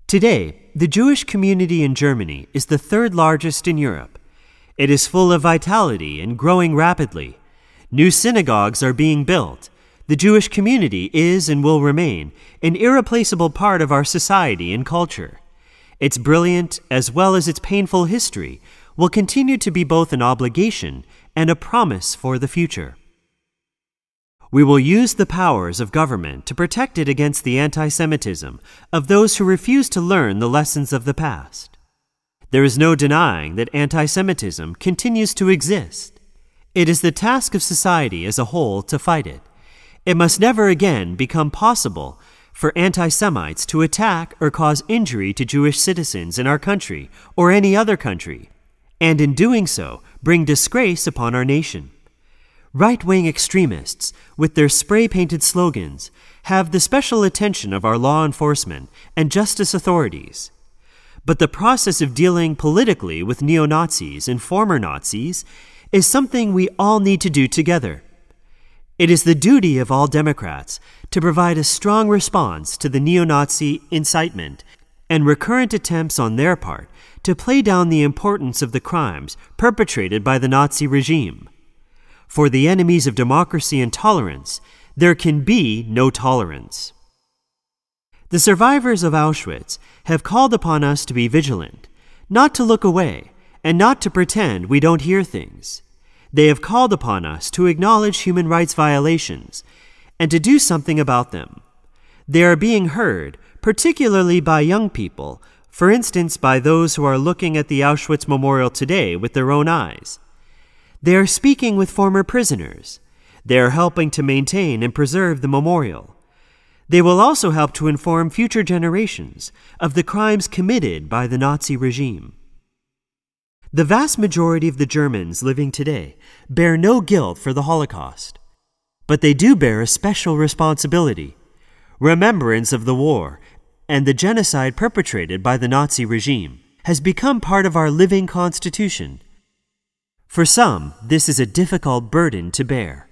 Today, the Jewish community in Germany is the third largest in Europe. It is full of vitality and growing rapidly. New synagogues are being built. The Jewish community is and will remain an irreplaceable part of our society and culture. Its brilliant as well as its painful history will continue to be both an obligation and a promise for the future. We will use the powers of government to protect it against the anti-Semitism of those who refuse to learn the lessons of the past. There is no denying that anti-Semitism continues to exist. It is the task of society as a whole to fight it. It must never again become possible for anti-Semites to attack or cause injury to Jewish citizens in our country or any other country, and in doing so, bring disgrace upon our nation. Right-wing extremists, with their spray-painted slogans, have the special attention of our law enforcement and justice authorities. But the process of dealing politically with neo-Nazis and former Nazis is something we all need to do together. It is the duty of all Democrats to provide a strong response to the neo-Nazi incitement and recurrent attempts on their part to play down the importance of the crimes perpetrated by the Nazi regime. For the enemies of democracy and tolerance, there can be no tolerance. The survivors of Auschwitz have called upon us to be vigilant, not to look away, and not to pretend we don't hear things. They have called upon us to acknowledge human rights violations and to do something about them. They are being heard, particularly by young people, for instance by those who are looking at the Auschwitz Memorial today with their own eyes. They are speaking with former prisoners. They are helping to maintain and preserve the memorial. They will also help to inform future generations of the crimes committed by the Nazi regime. The vast majority of the Germans living today bear no guilt for the Holocaust, but they do bear a special responsibility, remembrance of the war and the genocide perpetrated by the Nazi regime has become part of our living constitution. For some, this is a difficult burden to bear.